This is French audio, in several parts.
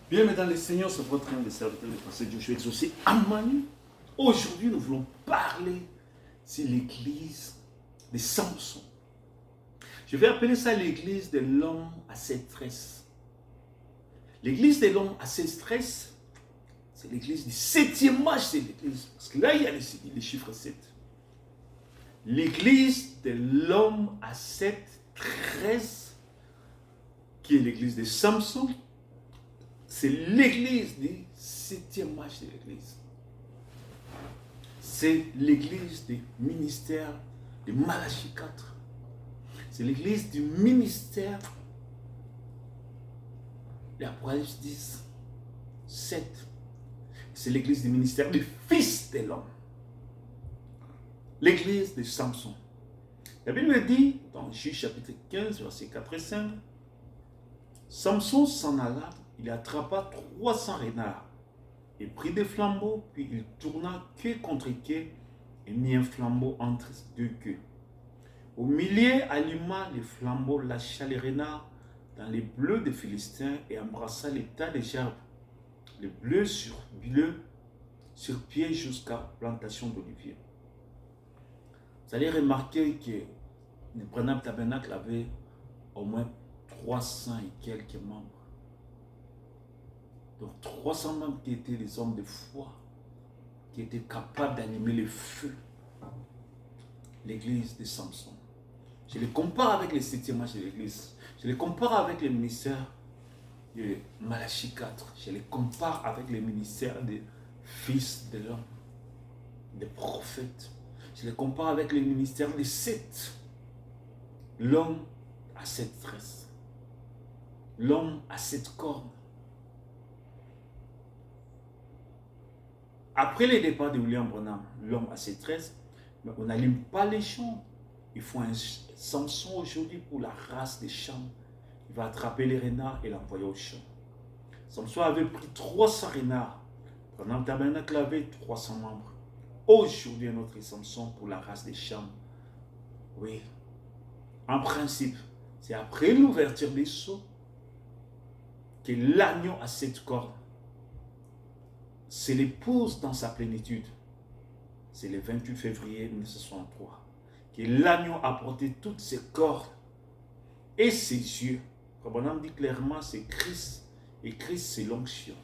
Bien, mesdames les seigneurs, c'est votre nom de serviteur de pasteur Joshua exaucé Amani. Aujourd'hui, nous voulons parler sur l'église de Samson. Je vais appeler ça l'église de l'homme à sept tresses. L'église de l'homme à sept tresses, c'est l'église du septième âge de l'église. Parce que là, il y a les chiffres 7. L'église de l'homme à sept tresses, qui est l'église de Samson, c'est l'église du septième âge de l'église. C'est l'église du ministère de Malachie 4. C'est l'église du ministère d'Apocalypse 10, 7. C'est l'église du ministère du Fils de l'homme. L'église de Samson. La Bible dit, dans Juge chapitre 15, versets 4 et 5, Samson s'en alla, il attrapa 300 renards et prit des flambeaux, puis il tourna queue contre queue et mit un flambeau entre deux queues. Au milieu, alluma les flambeaux, lâcha les renards dans les bleus des Philistins et embrassa les tas de gerbes, les bleus sur pied jusqu'à plantation d'oliviers. Vous allez remarquer que le Branham Tabernacle avait au moins 300 et quelques membres. Donc 300 membres qui étaient des hommes de foi, qui étaient capables d'animer le feu. L'église de Samson. Je les compare avec les 7e âge de l'église. Je les compare avec le ministère de Malachie 4. Je les compare avec le ministère des fils de l'homme, des prophètes. Je les compare avec le ministère des 7. L'homme a 7 tresses. L'homme a 7 cornes. Après le départ de William Branham, l'homme a 7 tresses, mais on n'allume pas les champs. Il faut un Samson aujourd'hui pour la race des champs. Il va attraper les renards et l'envoyer au champ. Samson avait pris 300 renards. Branham Tabernacle avait 300 membres. Aujourd'hui, notre Samson pour la race des champs. Oui, en principe, c'est après l'ouverture des sceaux que l'agneau a 7 cornes. C'est l'épouse dans sa plénitude. C'est le 28 février 1963 que l'agneau a porté toutes ses cornes et ses yeux. Branham dit clairement, c'est Christ. Et Christ, c'est l'onction.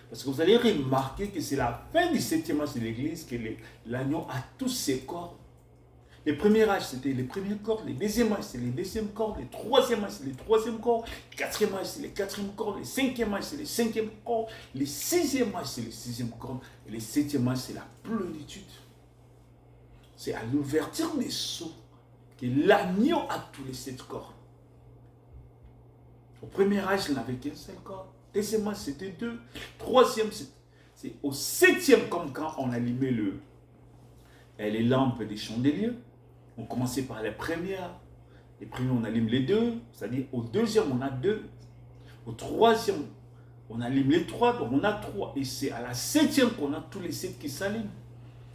Parce que vous allez remarquer que c'est la fin du 7e âge de l'église que l'agneau a tous ses corps. Le premier âge, c'était les premiers corps. Le deuxième âge, c'est les deuxièmes corps. Le troisième âge, c'est les troisièmes corps. Le quatrième âge, c'est les quatrièmes corps. Le cinquième âge, c'est les cinquièmes corps. Le sixième âge, c'est les sixièmes corps. Et le septième âge, c'est la plénitude. C'est à l'ouverture des sceaux que l'agneau a tous les 7 corps. Au premier âge, il n'avait qu'un seul corps. Deuxième âge, c'était 2. Troisième, c'est au 7e, comme quand on allumait les lampes des chandeliers. On commençait par les premières. Les premières, on allume les 2. C'est-à-dire, au deuxième, on a 2. Au troisième, on allume les 3. Donc, on a 3. Et c'est à la 7e qu'on a tous les 7 qui s'allument.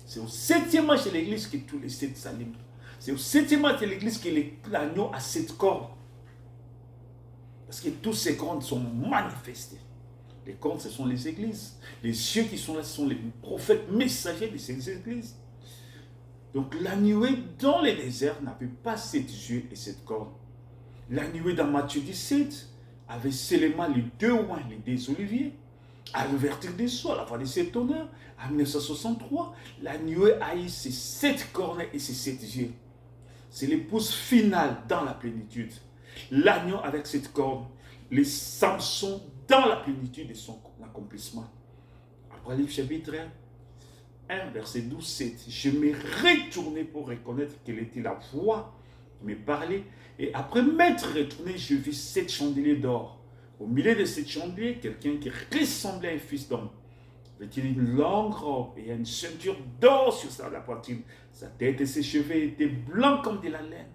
C'est au 7e âge de l'église que tous les 7 s'allument. C'est au 7e âge de l'église que l'agneau a 7 cornes. Parce que tous ces cornes sont manifestés. Les cornes, ce sont les églises. Les cieux qui sont là, ce sont les prophètes messagers de ces églises. Donc l'agneau dans le désert n'avait pas 7 yeux et 7 cornes. L'agneau dans Matthieu 17 avait seulement les 2 oins, les 2 oliviers. À l'ouverture des sceaux, à la fin de cet honneur, en 1963, l'agneau a eu ses 7 cornes et ses 7 yeux. C'est l'épouse finale dans la plénitude. L'agneau avec cette corne, les Samson dans la plénitude de son accomplissement. Apocalypse chapitre 1, verset 12, 7. Je me retournai pour reconnaître quelle était la voix qui me parlait. Et après m'être retourné, je vis 7 chandeliers d'or. Au milieu de 7 chandeliers, quelqu'un qui ressemblait à un fils d'homme. Avait-il une longue robe et une ceinture d'or sur la poitrine. Sa tête et ses cheveux étaient blancs comme de la laine.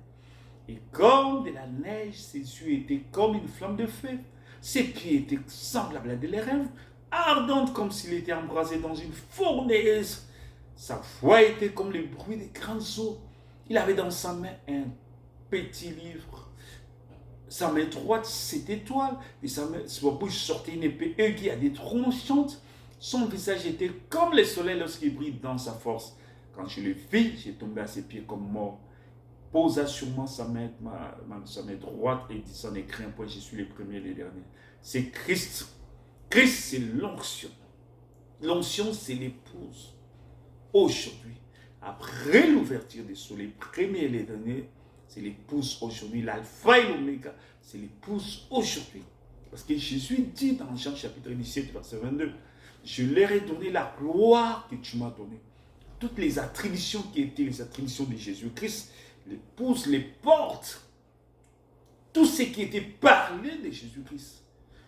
Et comme de la neige, ses yeux étaient comme une flamme de feu. Ses pieds étaient semblables à des rêves, ardentes comme s'il était embrasé dans une fournaise. Sa voix était comme le bruit des grandes eaux. Il avait dans sa main un petit livre sa main droite, 7 étoiles. Et sa bouche sortait une épée aiguë à des tronchantes. Son visage était comme le soleil lorsqu'il brille dans sa force. Quand je le vis, j'ai tombé à ses pieds comme mort. Posa sur moi sa main droite et dit sans écrit un point, je suis le premier et le dernier. C'est Christ. Christ, c'est l'onction. L'onction, c'est l'épouse. Aujourd'hui, après l'ouverture des sceaux, les premiers et les derniers, c'est l'épouse aujourd'hui. L'alpha et l'oméga, c'est l'épouse aujourd'hui. Parce que Jésus dit dans Jean chapitre 17, verset 22, je leur ai donné la gloire que tu m'as donnée. Toutes les attributions qui étaient les attributions de Jésus-Christ, l'épouse les porte. Tout ce qui était parlé de Jésus-Christ.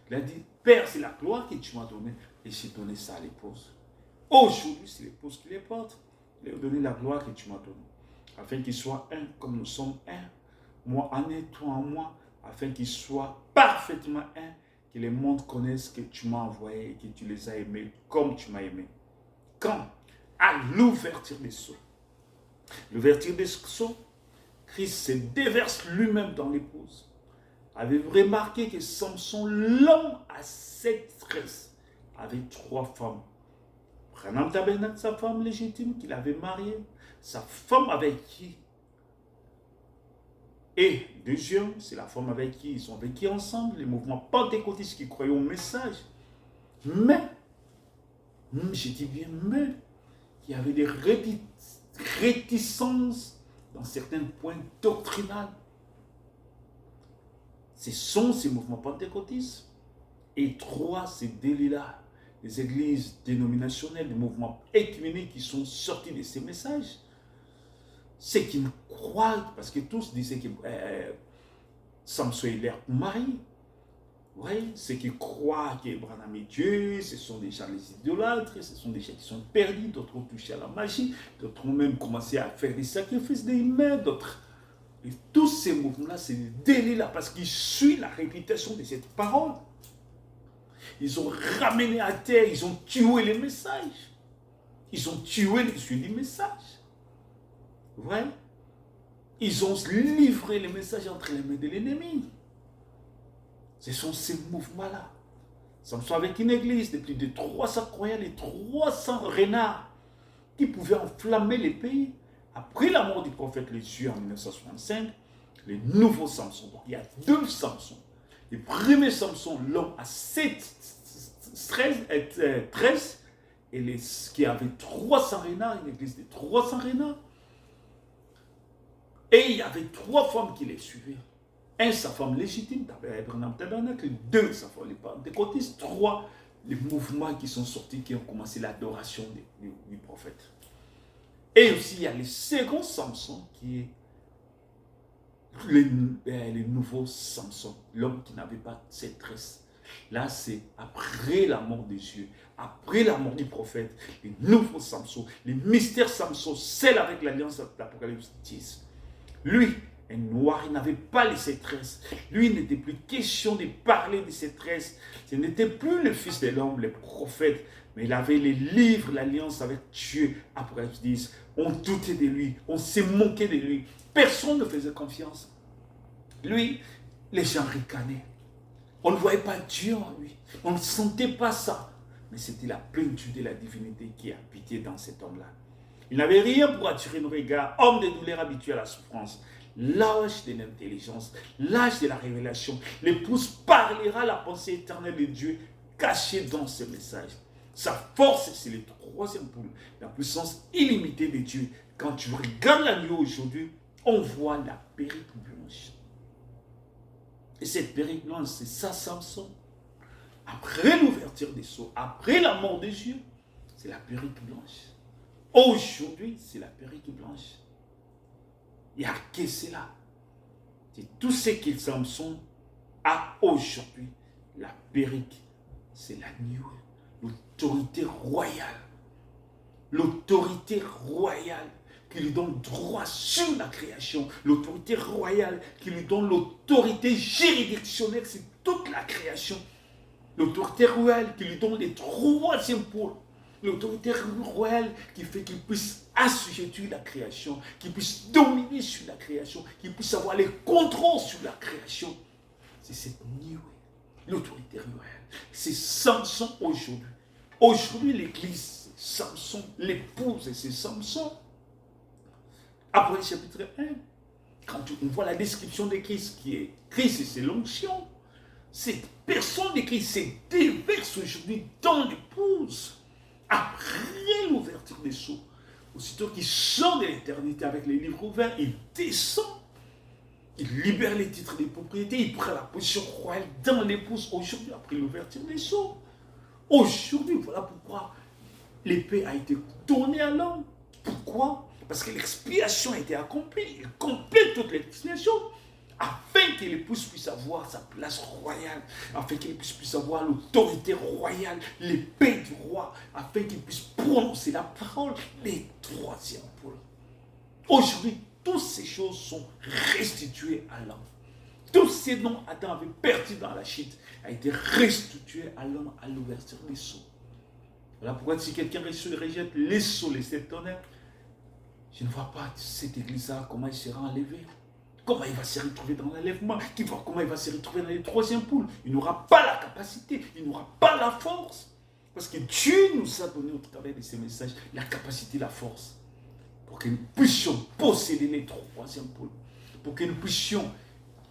Il a dit, Père, c'est la gloire que tu m'as donnée. Et j'ai donné ça à l'épouse. Aujourd'hui, c'est l'épouse qui les porte. Il a donné la gloire que tu m'as donnée. Afin qu'ils soient un comme nous sommes un. Moi en un, toi en moi. Afin qu'ils soient parfaitement un. Que les mondes connaissent que tu m'as envoyé et que tu les as aimés comme tu m'as aimé. Quand? À l'ouverture des sceaux. L'ouverture des sceaux, Christ se déverse lui-même dans l'épouse. Avez-vous remarqué que Samson, l'homme à 7 tresses, avait 3 femmes. Branham Tabernacle, sa femme légitime qu'il avait mariée, sa femme avec qui, et deuxième, c'est la femme avec qui ils ont vécu ensemble, les mouvements pentecôtistes qui croyaient au message. Mais, je dis bien mais, il y avait des réticences dans certains points doctrinaux. Ce sont ces mouvements pentecôtistes. Et 3, ces délits-là, les églises dénominationnelles, les mouvements écuméniques qui sont sortis de ces messages. Ceux qui me croient, parce que tous disaient que Samson est l'air pour Marie. Oui, ceux qui croient que Branham est Dieu, ce sont des gens les idolâtres, ce sont des gens qui sont perdus, d'autres ont touché à la magie, d'autres ont même commencé à faire des sacrifices des humains, d'autres. Et tous ces mouvements-là, c'est des délits-là, parce qu'ils suivent la réputation de cette parole. Ils ont ramené à terre, ils ont tué les messages. Ils ont tué les suivis du message. Ouais. Ils ont livré les messages entre les mains de l'ennemi. Ce sont ces mouvements-là. Samson avec une église de plus de 300 croyants et 300 renards qui pouvaient enflammer les pays. Après la mort du prophète Jésus en 1965, les nouveaux Samson. Donc il y a 2 Samsons. Le premier Samson, l'homme à 13 et qui avait 300 renards, une église de 300 renards. Et il y avait 3 femmes qui les suivaient. 1, sa femme légitime, Branham Tabernacle. 2, sa femme les pentecôtistes. 3, les mouvements qui sont sortis, qui ont commencé l'adoration du prophète. Et aussi, il y a le second Samson qui est le nouveau Samson, l'homme qui n'avait pas cette tresse. Là, c'est après la mort de Dieu, après la mort du prophète, les nouveaux Samson, les mystères Samson, celle avec l'alliance d'Apocalypse 10. Lui, un noir, il n'avait pas les tresses. Lui, il n'était plus question de parler de ses tresses. Ce n'était plus le fils de l'homme, le prophète, mais il avait les livres, l'alliance avec Dieu, Apocalypse 10. On doutait de lui, on s'est moqué de lui. Personne ne faisait confiance. Lui, les gens ricanaient. On ne voyait pas Dieu en lui. On ne sentait pas ça. Mais c'était la plénitude de la divinité qui habitait dans cet homme-là. Il n'avait rien pour attirer nos regards. Homme de douleur habitué à la souffrance. L'âge de l'intelligence. L'âge de la révélation. L'épouse parlera la pensée éternelle de Dieu cachée dans ce message. Sa force, c'est le 3e pôle. La puissance illimitée de Dieu. Quand tu regardes l'agneau aujourd'hui, on voit la perruque blanche. Et cette perruque blanche, c'est ça Samson. Après l'ouverture des sceaux, après la mort de Dieu, c'est la perruque blanche. Aujourd'hui, c'est la perruque blanche. Il n'y a que cela. C'est tout ce que Samson a aujourd'hui. La perruque, c'est l'agneau. L'autorité royale. L'autorité royale qui lui donne droit sur la création. L'autorité royale qui lui donne l'autorité juridictionnelle sur toute la création. L'autorité royale qui lui donne les 3e pôles. L'autorité royale qui fait qu'il puisse assujettir la création, qu'il puisse dominer sur la création, qu'il puisse avoir les contrôles sur la création. c'est cette nuée, l'autorité royale. C'est Samson aujourd'hui. Aujourd'hui, l'Église, c'est Samson, l'épouse, et c'est Samson. Après le chapitre 1, quand on voit la description de Christ, qui est Christ et c'est l'onction, cette personne de Christ se déverse aujourd'hui dans l'épouse. Après l'ouverture des sceaux, aussitôt qu'il sort de l'éternité avec les livres ouverts, il descend. Il libère les titres des propriétés, il prend la position royale dans l'épouse aujourd'hui après l'ouverture des sceaux. Aujourd'hui, voilà pourquoi l'épée a été tournée à l'homme. Pourquoi? Parce que l'expiation a été accomplie. Il complète toute l'expiation afin que l'épouse puisse avoir sa place royale, afin qu'il puisse avoir l'autorité royale, l'épée du roi, afin qu'il puisse prononcer la parole des troisième pôles. Aujourd'hui, toutes ces choses sont restituées à l'homme. Tout ce dont Adam avait perdu dans la chute a été restitué à l'homme à l'ouverture des sceaux. Voilà pourquoi si quelqu'un rejette les sceaux, les sept tonnerres, je ne vois pas cette église-là, comment il sera enlevé. Comment il va se retrouver dans l'enlèvement, comment il va se retrouver dans les troisième poules. Il n'aura pas la capacité, il n'aura pas la force. Parce que Dieu nous a donné au travers de ces messages la capacité, la force. Pour que nous puissions posséder les troisième poules. Pour que nous puissions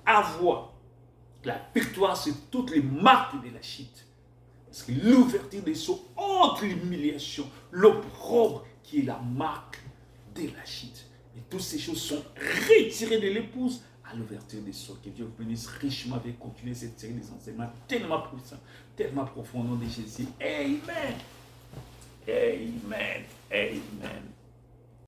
avoir la victoire sur toutes les marques de la chute. Parce que l'ouverture des sceaux entre l'humiliation, l'opprobre qui est la marque de la chute. Et toutes ces choses sont retirées de l'épouse à l'ouverture des sceaux. Que Dieu vous bénisse richement avec continuer cette série des enseignements tellement puissants, tellement profonds au nom de Jésus. Amen. Amen. Amen.